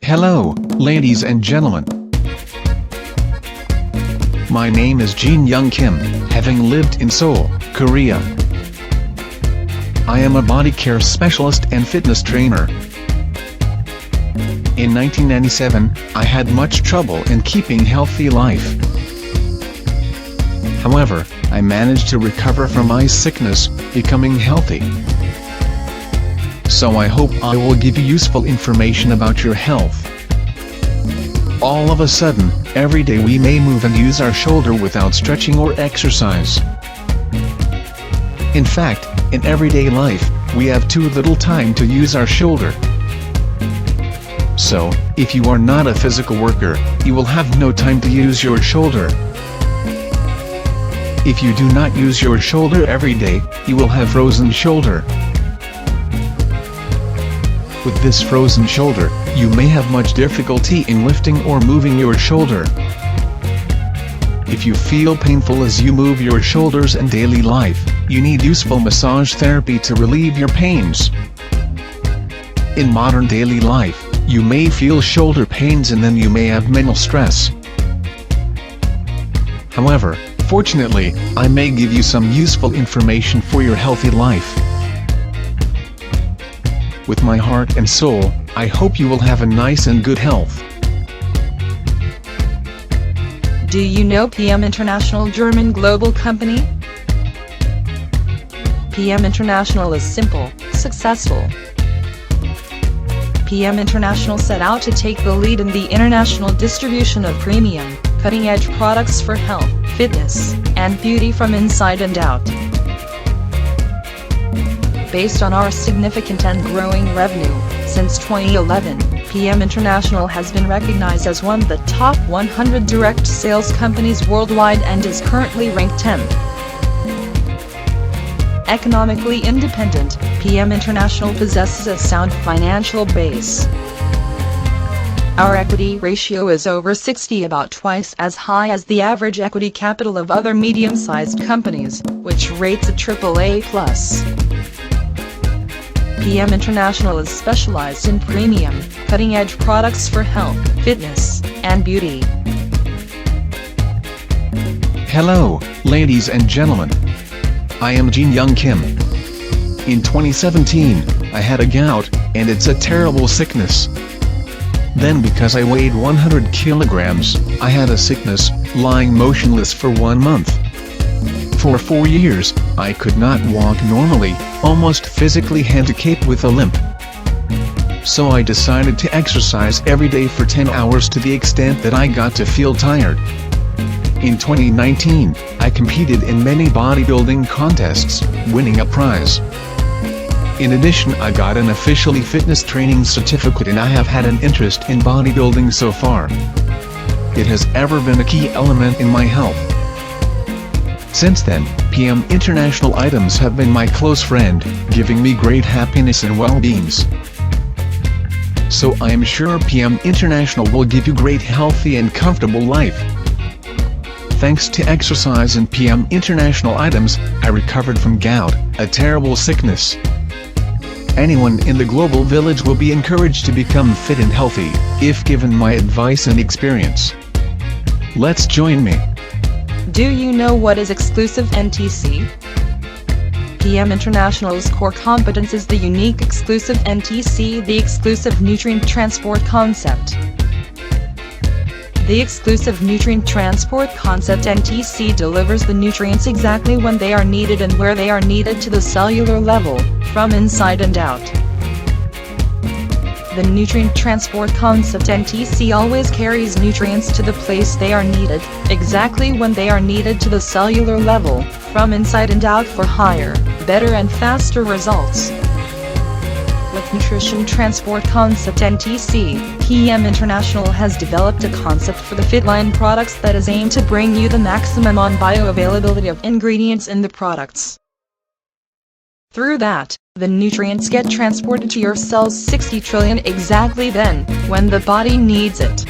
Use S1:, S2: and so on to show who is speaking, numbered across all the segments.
S1: Hello, ladies and gentlemen. My name is Jin Young Kim, having lived in Seoul, Korea. I am a body care specialist and fitness trainer. In 1997, I had much trouble in keeping healthy life. However, I managed to recover from my sickness, becoming healthy. So I hope I will give you useful information about your health. All of a sudden, every day we may move and use our shoulder without stretching or exercise. In fact, in everyday life, we have too little time to use our shoulder. So, if you are not a physical worker, you will have no time to use your shoulder. If you do not use your shoulder every day, you will have frozen shoulder. With this frozen shoulder, you may have much difficulty in lifting or moving your shoulder. If you feel painful as you move your shoulders in daily life, you need useful massage therapy to relieve your pains. In modern daily life, you may feel shoulder pains and then you may have mental stress. However, fortunately, I may give you some useful information for your healthy life. With my heart and soul, I hope you will have a nice and good health.
S2: Do you know PM International, German global company? PM International is simple, successful. PM International set out to take the lead in the international distribution of premium, cutting-edge products for health, fitness, and beauty from inside and out. Based on our significant and growing revenue, since 2011, PM International has been recognized as one of the top 100 direct sales companies worldwide and is currently ranked 10th. Economically independent, PM International possesses a sound financial base. Our equity ratio is over 60, about twice as high as the average equity capital of other medium-sized companies, which rates a AAA+. PM International is specialized in premium, cutting-edge products for health, fitness, and beauty.
S1: Hello, ladies and gentlemen. I am Jin Young Kim. In 2017, I had a gout, and it's a terrible sickness. Then because I weighed 100 kilograms, I had a sickness, lying motionless for 1 month. For 4 years, I could not walk normally, almost physically handicapped with a limp. So I decided to exercise every day for 10 hours to the extent that I got to feel tired. In 2019, I competed in many bodybuilding contests, winning a prize. In addition, I got an officially fitness training certificate and I have had an interest in bodybuilding so far. It has ever been a key element in my health. Since then, PM International items have been my close friend, giving me great happiness and well-beings. So I am sure PM International will give you great healthy and comfortable life. Thanks to exercise and PM International items, I recovered from gout, a terrible sickness. Anyone in the global village will be encouraged to become fit and healthy, if given my advice and experience. Let's join me.
S2: Do you know what is exclusive NTC? PM International's core competence is the unique exclusive NTC, the exclusive nutrient transport concept. The exclusive nutrient transport concept NTC delivers the nutrients exactly when they are needed and where they are needed to the cellular level, from inside and out. The nutrient transport concept NTC always carries nutrients to the place they are needed, exactly when they are needed to the cellular level, from inside and out for higher, better and faster results. With Nutrition Transport Concept NTC, PM International has developed a concept for the FitLine products that is aimed to bring you the maximum on bioavailability of ingredients in the products. Through that, the nutrients get transported to your cells 60 trillion exactly then, when the body needs it.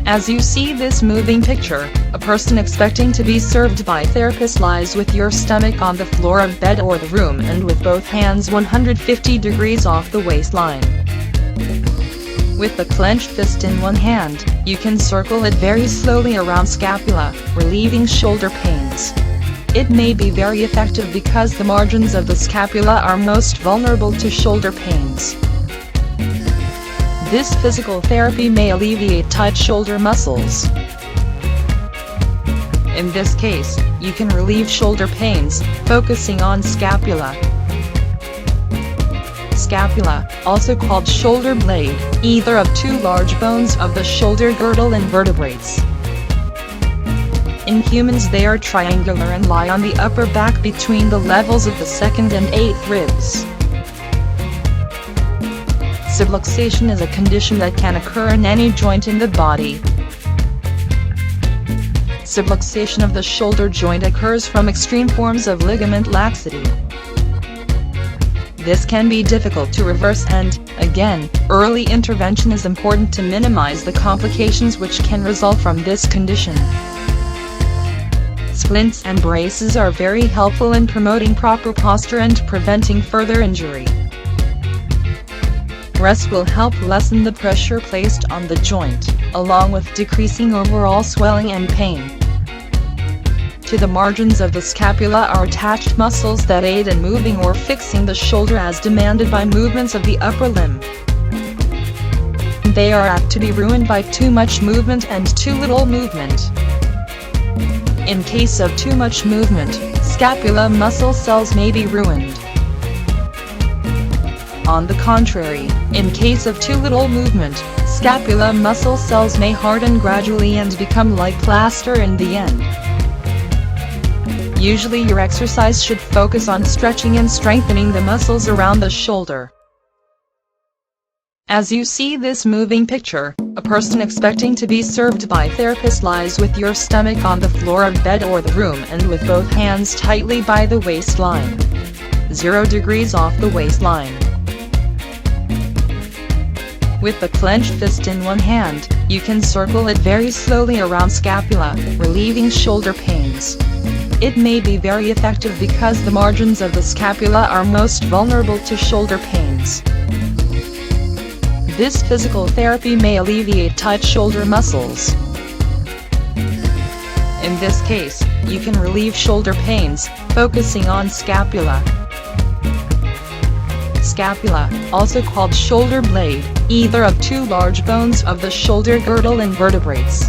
S2: As you see this moving picture, a person expecting to be served by therapist lies with your stomach on the floor of bed or the room and with both hands 150 degrees off the waistline. With the clenched fist in one hand, you can circle it very slowly around scapula, relieving shoulder pains. It may be very effective because the margins of the scapula are most vulnerable to shoulder pains. This physical therapy may alleviate tight shoulder muscles. In this case, you can relieve shoulder pains, focusing on scapula. Scapula, also called shoulder blade, either of two large bones of the shoulder girdle and vertebrates. In humans they are triangular and lie on the upper back between the levels of the 2nd and 8th ribs. Subluxation is a condition that can occur in any joint in the body. Subluxation of the shoulder joint occurs from extreme forms of ligament laxity. This can be difficult to reverse and, again, early intervention is important to minimize the complications which can result from this condition. Splints and braces are very helpful in promoting proper posture and preventing further injury. Rest will help lessen the pressure placed on the joint, along with decreasing overall swelling and pain. To the margins of the scapula are attached muscles that aid in moving or fixing the shoulder as demanded by movements of the upper limb. They are apt to be ruined by too much movement and too little movement. In case of too much movement, scapula muscle cells may be ruined. On the contrary, in case of too little movement, scapula muscle cells may harden gradually and become like plaster in the end. Usually your exercise should focus on stretching and strengthening the muscles around the shoulder. As you see this moving picture, a person expecting to be served by therapist lies with your stomach on the floor of bed or the room and with both hands tightly by the waistline. 0 degrees off the waistline. With the clenched fist in one hand, you can circle it very slowly around scapula, relieving shoulder pains. It may be very effective because the margins of the scapula are most vulnerable to shoulder pains. This physical therapy may alleviate tight shoulder muscles. In this case, you can relieve shoulder pains, focusing on scapula. Scapula, also called shoulder blade, either of two large bones of the shoulder girdle and vertebrates.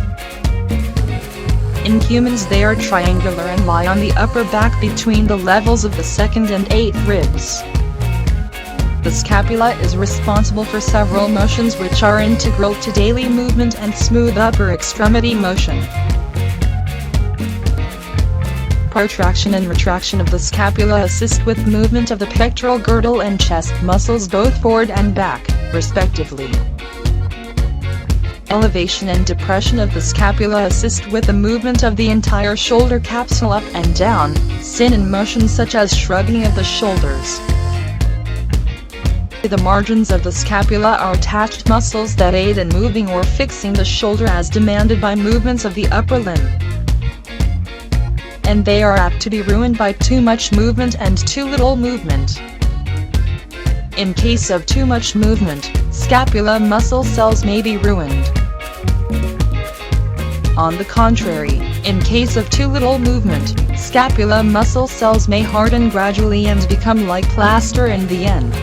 S2: In humans they are triangular and lie on the upper back between the levels of the 2nd and 8th ribs. The scapula is responsible for several motions which are integral to daily movement and smooth upper extremity motion. Protraction and retraction of the scapula assist with movement of the pectoral girdle and chest muscles both forward and back, respectively. Elevation and depression of the scapula assist with the movement of the entire shoulder capsule up and down, sin in motions such as shrugging of the shoulders. To the margins of the scapula are attached muscles that aid in moving or fixing the shoulder as demanded by movements of the upper limb. And they are apt to be ruined by too much movement and too little movement. In case of too much movement, scapula muscle cells may be ruined. On the contrary, in case of too little movement, scapula muscle cells may harden gradually and become like plaster in the end.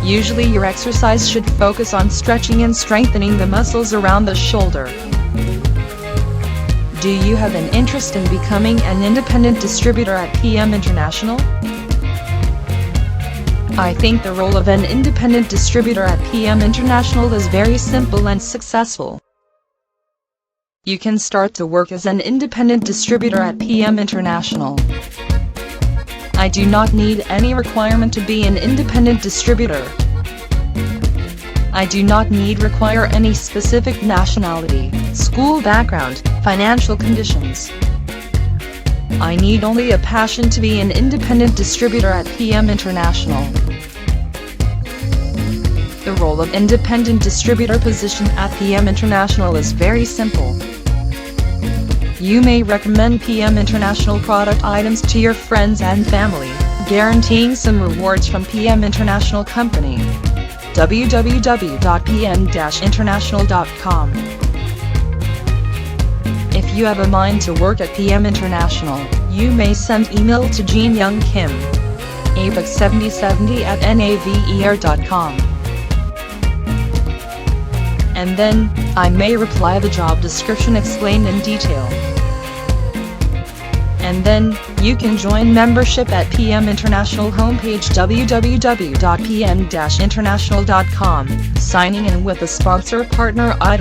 S2: Usually your exercise should focus on stretching and strengthening the muscles around the shoulder. Do you have an interest in becoming an independent distributor at PM International? I think the role of an independent distributor at PM International is very simple and successful. You can start to work as an independent distributor at PM International. I do not need any requirement to be an independent distributor. I do not require any specific nationality, school background, financial conditions. I need only a passion to be an independent distributor at PM International. The role of independent distributor position at PM International is very simple. You may recommend PM International product items to your friends and family, guaranteeing some rewards from PM International Company. www.pm-international.com. If you have a mind to work at PM International, you may send email to Jin Young Kim, apex7070@naver.com. And then, I may reply the job description explained in detail. And then, you can join membership at PM International homepage www.pm-international.com, signing in with the sponsor partner